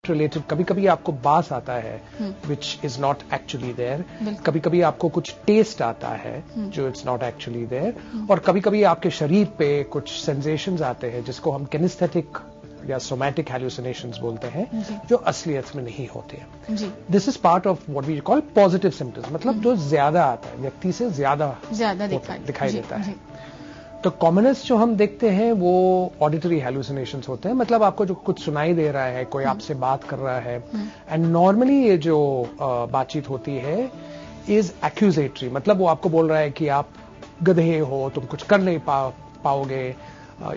Related कभी कभी आपको बास आता है which is not actually there, कभी कभी आपको कुछ टेस्ट आता है जो इट्स नॉट एक्चुअली देयर, और कभी कभी आपके शरीर पे कुछ सेंसेशंस आते हैं जिसको हम किनेस्थेटिक या सोमैटिक हैलुसिनेशंस बोलते हैं, जो असलियत में नहीं होते हैं। This is part of what we call positive symptoms, मतलब जो ज्यादा आता है, व्यक्ति से ज्यादा दिखाई देता है। तो कॉमनेस्ट जो हम देखते हैं वो ऑडिटरी हैलुसिनेशंस होते हैं, मतलब आपको जो कुछ सुनाई दे रहा है, कोई आपसे बात कर रहा है, एंड नॉर्मली ये जो बातचीत होती है इज एक्यूजेटरी, मतलब वो आपको बोल रहा है कि आप गधे हो, तुम कुछ कर नहीं पाओगे,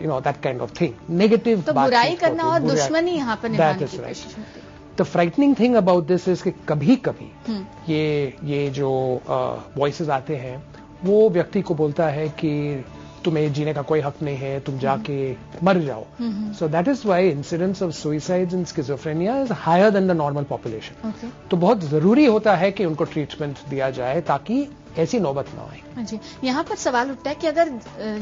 you know that kind of thing, negative तो बुराई करना और दुश्मनी यहाँ पर निभाने की कोशिश होती है। The frightening thing about this is कि कभी कभी ये जो वॉइसेस आते हैं वो व्यक्ति को बोलता है कि तुम्हें जीने का कोई हक नहीं है, तुम जाके मर जाओ। So that is why incidence of suicides in schizophrenia is higher than the normal population. तो बहुत जरूरी होता है कि उनको ट्रीटमेंट दिया जाए ताकि ऐसी नौबत ना आए। जी, यहाँ पर सवाल उठता है कि अगर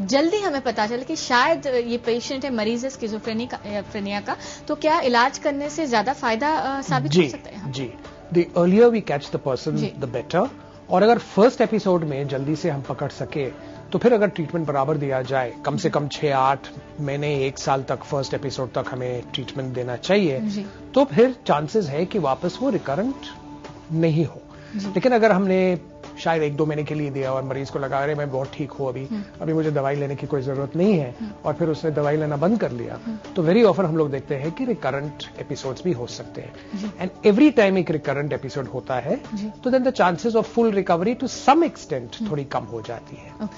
जल्दी हमें पता चले कि शायद ये पेशेंट है, मरीज है स्किज़ोफ्रेनिया का, तो क्या इलाज करने से ज्यादा फायदा साबित हो सकता है? जी, the earlier we catch the person the better. और अगर फर्स्ट एपिसोड में जल्दी से हम पकड़ सके तो फिर अगर ट्रीटमेंट बराबर दिया जाए, कम से कम 6-8 महीने 1 साल तक, फर्स्ट एपिसोड तक हमें ट्रीटमेंट देना चाहिए, तो फिर चांसेस है कि वापस वो रिकरेंट नहीं हो। लेकिन अगर हमने शायद 1-2 महीने के लिए दिया और मरीज को लगा रहे मैं बहुत ठीक हूं, अभी मुझे दवाई लेने की कोई जरूरत नहीं है, और फिर उसने दवाई लेना बंद कर लिया, तो वेरी ऑफन हम लोग देखते हैं कि रिकरेंट एपिसोड्स भी हो सकते हैं। एंड एवरी टाइम एक रिकरेंट एपिसोड होता है तो then the chances of full recovery to some extent थोड़ी कम हो जाती है।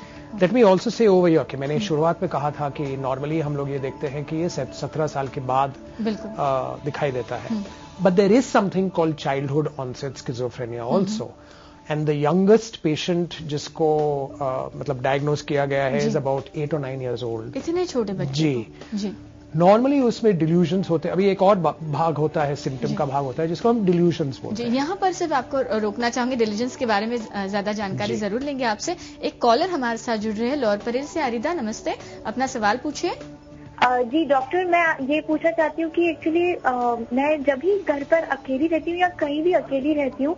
Let me also say over here कि मैंने शुरुआत में कहा था कि नॉर्मली हम लोग ये देखते हैं कि ये 17 साल के बाद दिखाई देता है, but there is something called childhood onset schizophrenia also, and the youngest patient जिसको मतलब डायग्नोज किया गया है is about 8 or 9 years old। इतने छोटे बच्चे? जी। नॉर्मली उसमें डिल्यूजन्स होते हैं। अभी एक और भाग होता है, सिम्टम का भाग होता है, जिसको हम डिल्यूजन्स बोलते हैं। यहाँ पर सिर्फ आपको रोकना चाहूंगी, डिल्यूजन्स के बारे में ज्यादा जानकारी जरूर लेंगे आपसे। एक कॉलर हमारे साथ जुड़ रहे हैं लॉर परेल से। आरिदा, नमस्ते, अपना सवाल पूछिए। जी डॉक्टर, मैं ये पूछना चाहती हूँ कि एक्चुअली मैं जब भी घर पर अकेली रहती हूँ या कहीं भी अकेली रहती हूँ,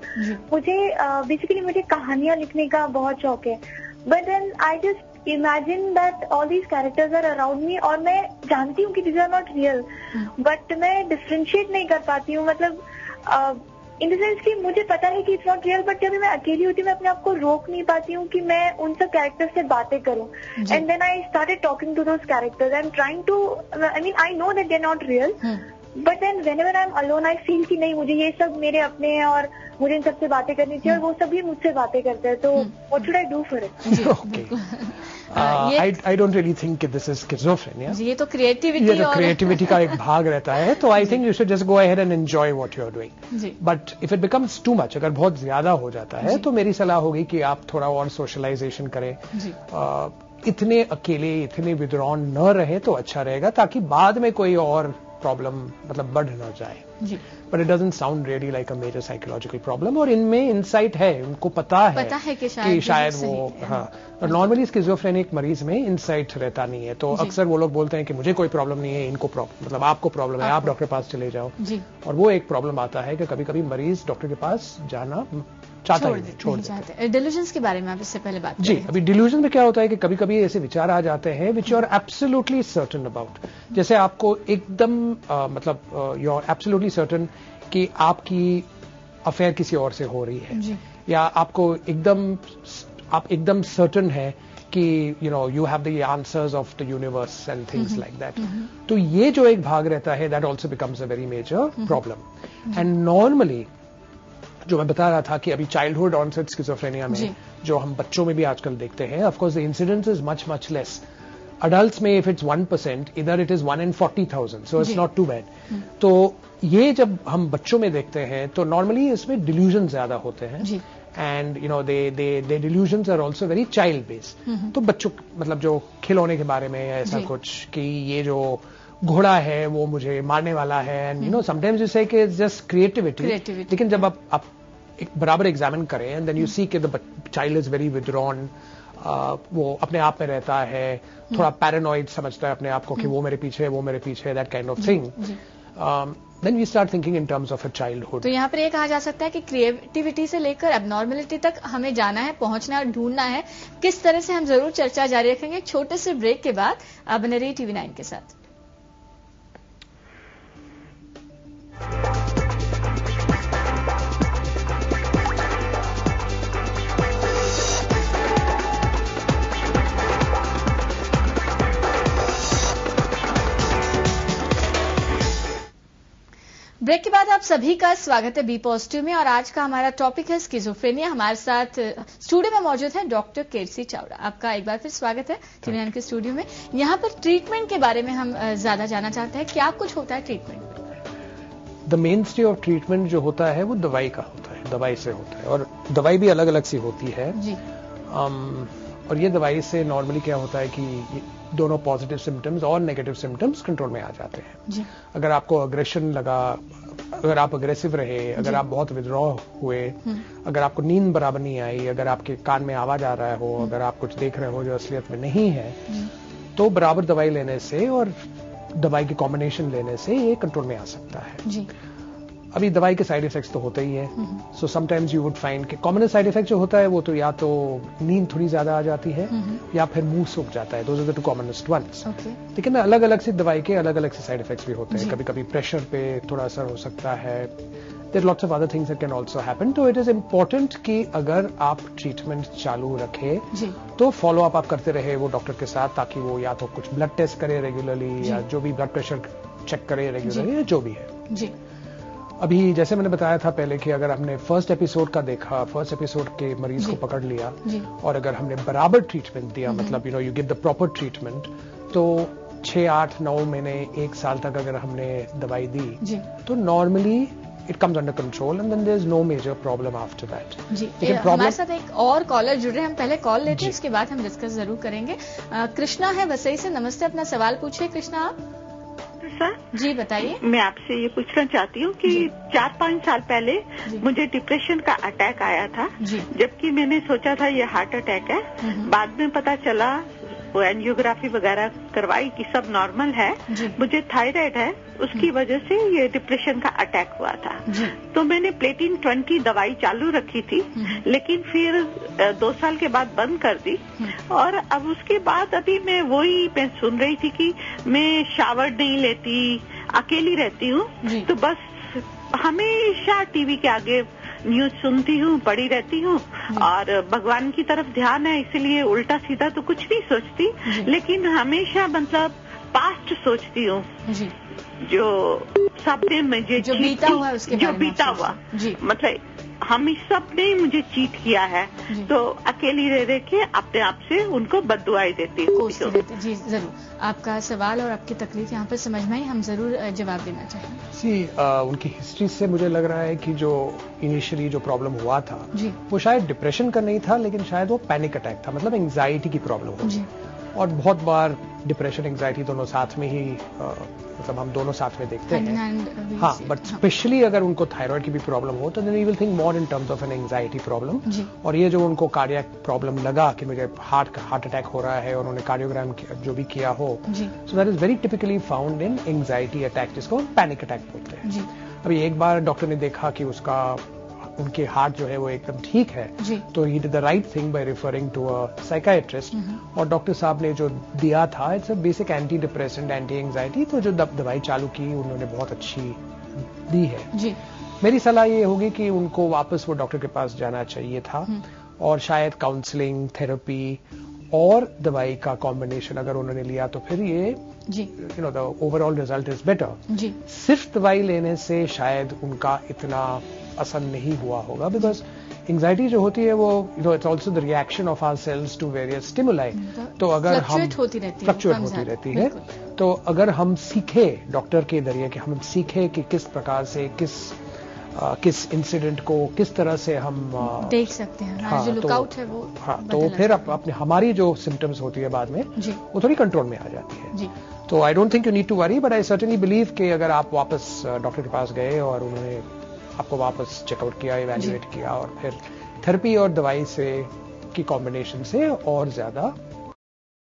मुझे बेसिकली मुझे कहानियां लिखने का बहुत शौक है, but then I just imagine that all these characters are around me, और मैं जानती हूँ कि these are not real, but मैं डिफरेंशिएट नहीं कर पाती हूँ, मतलब इन द सेंस कि मुझे पता है कि इट्स नॉट रियल, बट जब मैं अकेली होती हूँ मैं अपने आप को रोक नहीं पाती हूँ कि मैं उन सब कैरेक्टर्स से बातें करूँ। And then I started talking to those characters and trying to, I mean I know that they are not real, but then whenever I am alone I feel कि नहीं, मुझे ये सब मेरे अपने हैं और मुझे इन सबसे बातें करनी चाहिए, और वो सब भी मुझसे बातें करते हैं, तो what should I do for it? I don't really think this is schizophrenia. ये तो क्रिएटिविटी का एक भाग रहता है, तो I think you should just go ahead and enjoy what you are doing. But if it becomes too much, अगर बहुत ज्यादा हो जाता है, तो मेरी सलाह होगी कि आप थोड़ा और सोशलाइजेशन करें, इतने अकेले, इतने विद्रॉन न रहे तो अच्छा रहेगा, ताकि बाद में कोई और प्रॉब्लम मतलब बढ़ न जाए। But it doesn't sound really like a major psychological problem, और इनमें इंसाइट है, उनको पता है कि शायद वो, हाँ, और नॉर्मली स्किज़ोफ्रेनिक मरीज में इंसाइट रहता नहीं है, तो अक्सर वो लोग बोलते हैं कि मुझे कोई प्रॉब्लम नहीं है, इनको प्रॉब्लम, मतलब आपको प्रॉब्लम है, आप डॉक्टर के पास चले जाओ। और वो एक प्रॉब्लम आता है कि कभी कभी मरीज डॉक्टर के पास जाना चाहता है, छोड़ देता है। डिल्यूजन्स के बारे में आप इससे पहले बात जी, अभी डिल्यूजन में क्या होता है कि कभी कभी ऐसे विचार आ जाते हैं which you are absolutely certain about, जैसे आपको एकदम मतलब यू आर एब्सोल्युटली सर्टेन कि आपकी अफेयर किसी और से हो रही है, या आपको आप एकदम सर्टेन है कि you know you have the answers of the universe and things like that. तो ये जो एक भाग रहता है, that also becomes a very major problem. And normally जो मैं बता रहा था कि अभी चाइल्डहुड ऑनसेट स्किज़ोफ्रेनिया में जो हम बच्चों में भी आजकल देखते हैं, of course the incidence is much less. Adults में इफ इट्स 1%, इधर it is 1 in 40,000, so it's not too bad. तो ये जब हम बच्चों में देखते हैं तो नॉर्मली इसमें डिल्यूजन ज्यादा होते हैं, and you know the delusions are also very child based. तो बच्चों मतलब जो खिलौने के बारे में ऐसा कुछ कि ये जो घोड़ा है वो मुझे मारने वाला है, and you know sometimes you से कि इट्स जस्ट क्रिएटिविटी, लेकिन जब आप एक बराबर एग्जामिन करें एंड देन यू सी कि the child is very withdrawn, वो अपने आप में रहता है, थोड़ा पैरानॉइड समझता है अपने आप को कि वो मेरे पीछे है, वो मेरे पीछे है, that kind of thing. Then we start thinking in terms of a childhood. तो यहाँ पर ये कहा जा सकता है कि क्रिएटिविटी से लेकर एबनॉर्मलिटी तक हमें जाना है, पहुंचना है, ढूंढना है। किस तरह से हम जरूर चर्चा जारी रखेंगे एक छोटे से ब्रेक के बाद। आप बने रहिए TV9 के साथ। ब्रेक के बाद आप सभी का स्वागत है बी पॉजिटिव में, और आज का हमारा टॉपिक है स्किज़ोफ्रेनिया। हमारे साथ स्टूडियो में मौजूद है डॉक्टर केरसी चावड़ा। आपका एक बार फिर स्वागत है TV9 के स्टूडियो में। यहाँ पर ट्रीटमेंट के बारे में हम ज्यादा जानना चाहते हैं, क्या कुछ होता है ट्रीटमेंट में? The main stay of treatment जो होता है वो दवाई का होता है, दवाई से होता है, और दवाई भी अलग अलग सी होती है जी। और ये दवाई से नॉर्मली क्या होता है कि दोनों पॉजिटिव सिम्टम्स और नेगेटिव सिम्टम्स कंट्रोल में आ जाते हैं जी। अगर आपको अग्रेशन लगा, अगर आप अग्रेसिव रहे, अगर आप बहुत विद्रॉ हुए, अगर आपको नींद बराबर नहीं आई, अगर आपके कान में आवाज आ रहा हो, अगर आप कुछ देख रहे हो जो असलियत में नहीं है, तो बराबर दवाई लेने से और दवाई की कॉम्बिनेशन लेने से ये कंट्रोल में आ सकता है जी। अभी दवाई के साइड इफेक्ट्स तो होते ही है। So sometimes you would find कि कॉमन साइड इफेक्ट जो होता है वो तो या तो नींद थोड़ी ज्यादा आ जाती है या फिर मुंह सूख जाता है। Those are the two commonest ones. लेकिन अलग अलग से दवाई के अलग अलग से साइड इफेक्ट्स भी होते हैं। कभी कभी प्रेशर पे थोड़ा असर हो सकता है। There lots of other things that can also happen. तो इट इज इम्पोर्टेंट कि अगर आप ट्रीटमेंट चालू रखें तो फॉलो अप आप करते रहे वो डॉक्टर के साथ, ताकि वो या तो कुछ ब्लड टेस्ट करे रेगुलरली या जो भी ब्लड प्रेशर चेक करे रेगुलरली या जो भी है जी। अभी जैसे मैंने बताया था पहले कि अगर हमने फर्स्ट एपिसोड का देखा, फर्स्ट एपिसोड के मरीज को पकड़ लिया और अगर हमने बराबर ट्रीटमेंट दिया, मतलब you give the proper treatment, तो 6, 8, 9 महीने 1 साल तक अगर हमने दवाई दी तो normally it comes under control and then there is no major problem after that जी। हमारे साथ एक और कॉलर जुड़े, हम पहले कॉल लेते हैं, उसके बाद हम डिस्कस जरूर करेंगे। कृष्णा है वसई से। नमस्ते, अपना सवाल पूछिए कृष्णा आप। सर जी बताइए। मैं आपसे ये पूछना चाहती हूँ कि 4-5 साल पहले मुझे डिप्रेशन का अटैक आया था, जबकि मैंने सोचा था ये हार्ट अटैक है। बाद में पता चला, वो एंजियोग्राफी वगैरह करवाई कि सब नॉर्मल है, मुझे थायराइड है, उसकी वजह से ये डिप्रेशन का अटैक हुआ था। तो मैंने प्लेटिन 20 दवाई चालू रखी थी, लेकिन फिर 2 साल के बाद बंद कर दी। और अब उसके बाद अभी मैं सुन रही थी कि मैं शावर नहीं लेती, अकेली रहती हूँ, तो बस हमेशा टीवी के आगे न्यूज सुनती हूँ, पड़ी रहती हूँ, और भगवान की तरफ ध्यान है, इसलिए उल्टा सीधा तो कुछ नहीं सोचती, लेकिन हमेशा मतलब पास्ट सोचती हूँ, जो सबने मुझे जो बीता हुआ उसके जो बीता हुआ मतलब हम सबने मुझे चीट किया है, तो अकेली रह रह के अपने आप से उनको बद्दुआएं देती हूँ। जी जरूर, आपका सवाल और आपकी तकलीफ यहाँ पर समझ में आई, हम जरूर जवाब देना चाहेंगे। उनकी हिस्ट्री से मुझे लग रहा है कि जो इनिशियली जो प्रॉब्लम हुआ था वो शायद डिप्रेशन का नहीं था, लेकिन शायद वो पैनिक अटैक था, मतलब एंग्जाइटी की प्रॉब्लम हुई। और बहुत बार डिप्रेशन एंग्जाइटी दोनों साथ में ही मतलब हम दोनों साथ में देखते हैं। हाँ, बट स्पेशली अगर उनको थायराइड की भी प्रॉब्लम हो तो then you will think more in terms of an anxiety problem. और ये जो उनको कार्डियक प्रॉब्लम लगा कि मुझे हार्ट अटैक हो रहा है, और उन्होंने कार्डियोग्राम जो भी किया हो, सो that is very typically found in anxiety attack, जिसको पैनिक अटैक बोलते हैं। अभी एक बार डॉक्टर ने देखा कि उनके हार्ट जो है वो एकदम ठीक है, तो he did the right thing by referring to a psychiatrist. और डॉक्टर साहब ने जो दिया था, it's a basic anti depressant, anti anxiety, तो जो दवाई चालू की उन्होंने बहुत अच्छी दी है। मेरी सलाह ये होगी कि उनको वापस वो डॉक्टर के पास जाना चाहिए था, और शायद काउंसलिंग, थेरेपी और दवाई का कॉम्बिनेशन अगर उन्होंने लिया तो फिर ये the overall result is better. सिर्फ दवाई लेने से शायद उनका इतना असर नहीं हुआ होगा, बिकॉज एंग्जाइटी जो होती है वो it's also the reaction of our cells to various stimuli. तो अगर हम फ्लक्चुएट होती रहती है, तो अगर हम सीखे डॉक्टर के जरिए कि हम सीखे कि किस प्रकार से किस इंसिडेंट को किस तरह से हम देख सकते हैं, जो लुकआउट है वो तो फिर अपने हमारी जो सिम्टम्स होती है बाद में वो थोड़ी कंट्रोल में आ जाती है। तो I don't think you need to worry, but I certainly believe कि अगर आप वापस डॉक्टर के पास गए और उन्होंने आपको वापस चेकआउट किया, इवैल्यूएट किया, और फिर थेरेपी और दवाई से की कॉम्बिनेशन से और ज्यादा